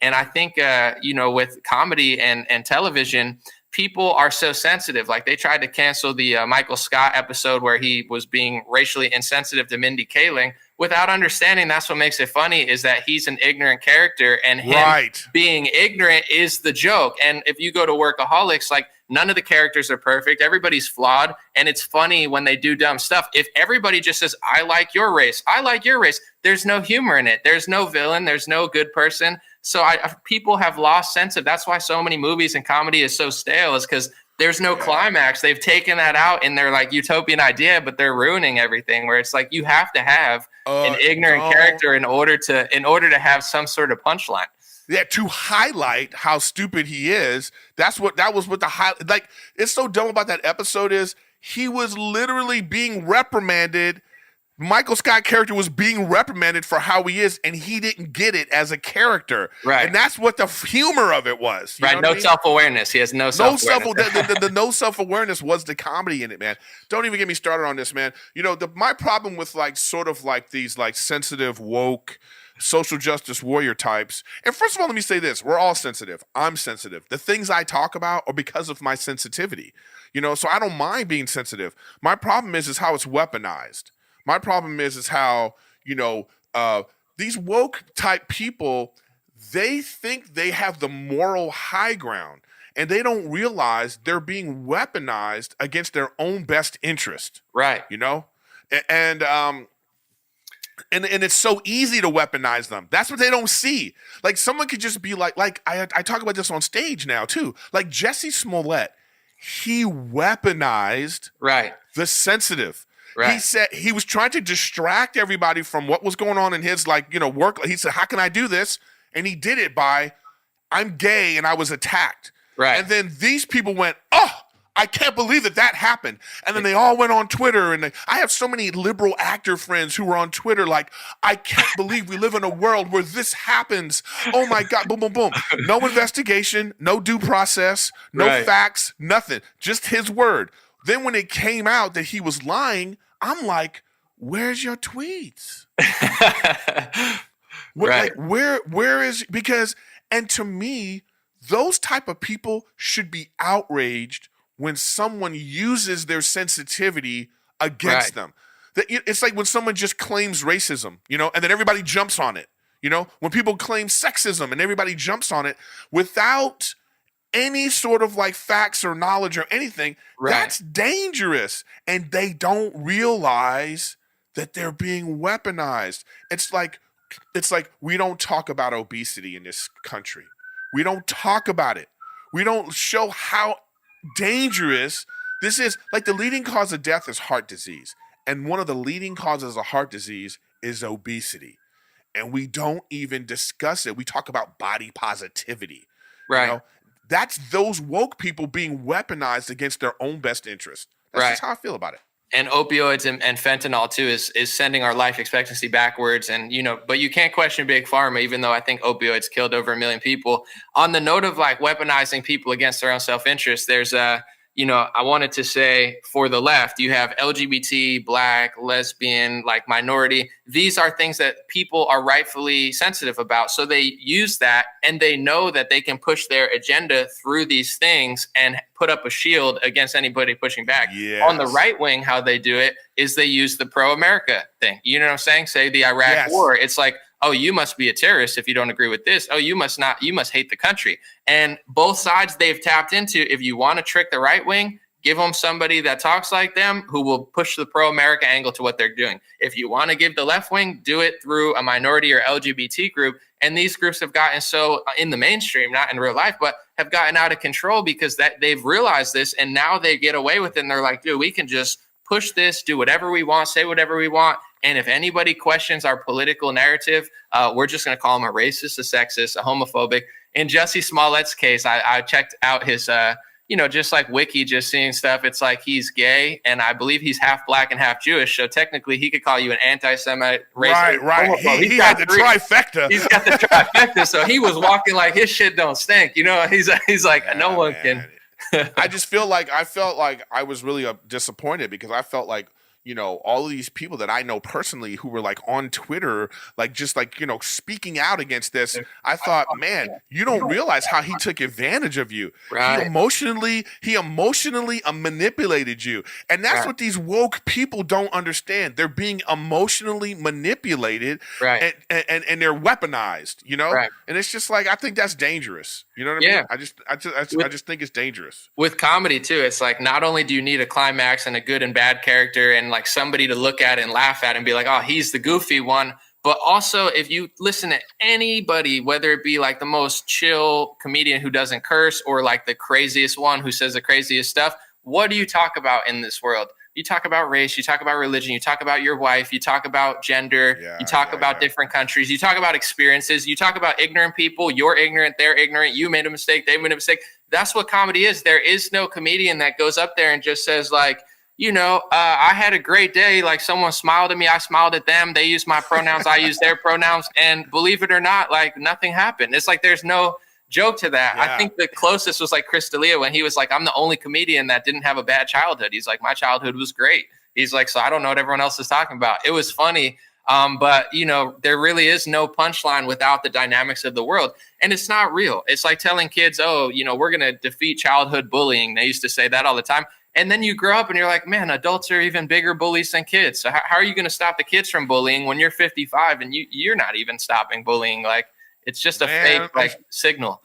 And I think, with comedy and television, people are so sensitive. Like they tried to cancel the Michael Scott episode where he was being racially insensitive to Mindy Kaling without understanding that's what makes it funny is that he's an ignorant character and him being ignorant is the joke. And if you go to Workaholics, like none of the characters are perfect. Everybody's flawed. And it's funny when they do dumb stuff. If everybody just says, I like your race, I like your race, there's no humor in it. There's no villain. There's no good person. So people have lost sense of that's why so many movies and comedy is so stale is because there's no climax. They've taken that out in their like utopian idea, but they're ruining everything where it's like you have to have an ignorant character in order to have some sort of punchline. Yeah, to highlight how stupid he is. That was what the highlight. Like, it's so dumb about that episode is he was literally being reprimanded. Michael Scott character was being reprimanded for how he is, and he didn't get it as a character. Right. And that's what the humor of it was. Right. No self-awareness. He has no self-awareness. The no self-awareness was the comedy in it, man. Don't even get me started on this, man. My problem with like sort of like these like sensitive, woke, social justice warrior types. And first of all, let me say this. We're all sensitive. I'm sensitive. The things I talk about are because of my sensitivity. So I don't mind being sensitive. My problem is how it's weaponized. My problem is how, these woke type people, they think they have the moral high ground and they don't realize they're being weaponized against their own best interest. Right. And it's so easy to weaponize them. That's what they don't see. Like someone could just be like I talk about this on stage now too. Like Jesse Smollett, he weaponized the sensitive. Right. He said he was trying to distract everybody from what was going on in his work. He said, how can I do this? And he did it by, I'm gay and I was attacked. Right. And then these people went, oh, I can't believe that happened. And then they all went on Twitter. And I have so many liberal actor friends who were on Twitter like, I can't believe we live in a world where this happens. Oh, my God. Boom, boom, boom. No investigation, no due process, no facts, nothing. Just his word. Then when it came out that he was lying, I'm like, where's your tweets? Like, where is, because, and to me, those type of people should be outraged when someone uses their sensitivity against them. It's like when someone just claims racism, and then everybody jumps on it. When people claim sexism and everybody jumps on it without any sort of like facts or knowledge or anything, that's dangerous. And they don't realize that they're being weaponized. It's like we don't talk about obesity in this country. We don't talk about it. We don't show how dangerous this is. Like the leading cause of death is heart disease. And one of the leading causes of heart disease is obesity. And we don't even discuss it. We talk about body positivity. Right. That's those woke people being weaponized against their own best interest. That's just how I feel about it. And opioids and fentanyl too is sending our life expectancy backwards. And, but you can't question big pharma, even though I think opioids killed over 1 million people. On the note of like weaponizing people against their own self-interest, there's I wanted to say for the left, you have LGBT, black, lesbian, like minority. These are things that people are rightfully sensitive about. So they use that and they know that they can push their agenda through these things and put up a shield against anybody pushing back. Yes. On the right wing, how they do it is they use the pro-America thing. You know what I'm saying? Say the Iraq war. It's like, oh, you must be a terrorist if you don't agree with this. Oh, you must not. You must hate the country. And both sides they've tapped into. If you want to trick the right wing, give them somebody that talks like them who will push the pro-America angle to what they're doing. If you want to give the left wing, do it through a minority or LGBT group. And these groups have gotten so in the mainstream, not in real life, but have gotten out of control because that they've realized this. And now they get away with it. And they're like, dude, we can just push this, do whatever we want, say whatever we want. And if anybody questions our political narrative, we're just going to call them a racist, a sexist, a homophobic. In Jesse Smollett's case, I checked out his, just like Wiki, just seeing stuff. It's like he's gay, and I believe he's half black and half Jewish. So technically, he could call you an anti-Semite, racist. Right. He had the trifecta. He's got the trifecta. So he was walking like his shit don't stink. He's like, no one can. I just felt like I was really disappointed because I felt like, all of these people that I know personally who were like on Twitter, like just like, speaking out against this, I thought, man, you don't realize how he took advantage of you. Right. He emotionally manipulated you. And that's what these woke people don't understand. They're being emotionally manipulated, right. and they're weaponized, Right. And it's just like, I think that's dangerous. You know what I mean? I just think it's dangerous. With comedy too, it's like, not only do you need a climax and a good and bad character and like somebody to look at and laugh at and be like, oh, he's the goofy one. But also, if you listen to anybody, whether it be like the most chill comedian who doesn't curse or like the craziest one who says the craziest stuff, what do you talk about in this world? You talk about race, you talk about religion, you talk about your wife, you talk about gender, you talk about different countries, you talk about experiences, you talk about ignorant people, you're ignorant, they're ignorant, you made a mistake, they made a mistake. That's what comedy is. There is no comedian that goes up there and just says like, I had a great day. Like someone smiled at me, I smiled at them. They used my pronouns, I used their pronouns. And believe it or not, like nothing happened. It's like there's no joke to that. I think the closest was like Chris D'Elia when he was like, I'm the only comedian that didn't have a bad childhood. He's like, my childhood was great. He's like, so I don't know what everyone else is talking about. It was funny. But there really is no punchline without the dynamics of the world. And it's not real. It's like telling kids, oh, we're going to defeat childhood bullying. They used to say that all the time. And then you grow up and you're like, man, adults are even bigger bullies than kids. So how are you going to stop the kids from bullying when you're 55 and you're not even stopping bullying? Like, it's just a fake signal.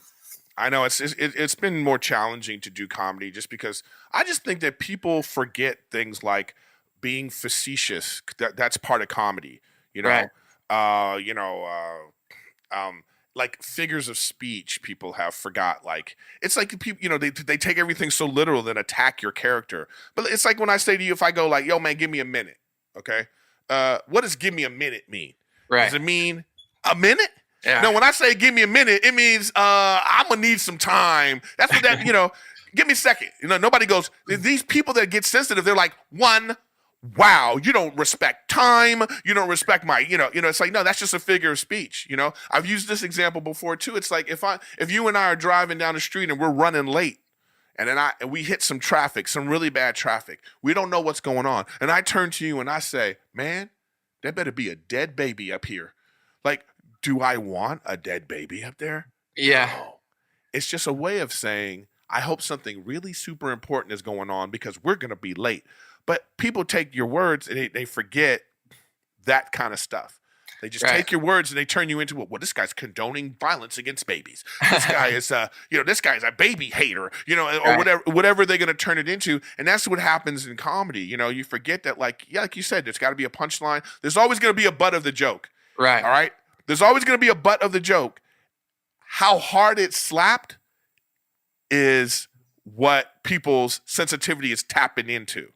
I know it's been more challenging to do comedy just because I just think that people forget things like being facetious. That's part of comedy, Right. Like figures of speech people have forgot. Like it's like people, they take everything so literal then attack your character. But it's like when I say to you, if I go like, yo man, give me a minute. Okay. What does give me a minute mean? Right. Does it mean a minute? Yeah. No, when I say give me a minute, it means I'm gonna need some time. That's what that, give me a second. Nobody goes, these people that get sensitive, they're like, wow, you don't respect time. You don't respect my, it's like, no, that's just a figure of speech. I've used this example before too. It's like if you and I are driving down the street and we're running late and we hit some traffic, some really bad traffic. We don't know what's going on. And I turn to you and I say, man, there better be a dead baby up here. Like, do I want a dead baby up there? Yeah. No. It's just a way of saying, I hope something really super important is going on because we're going to be late. But people take your words and they forget that kind of stuff. They just take your words and they turn you into, well, this guy's condoning violence against babies. This guy is, this guy's a baby hater, or whatever they're going to turn it into. And that's what happens in comedy. You forget that, like you said, there's got to be a punchline. There's always going to be a butt of the joke. Right. All right. There's always going to be a butt of the joke. How hard it slapped is what people's sensitivity is tapping into.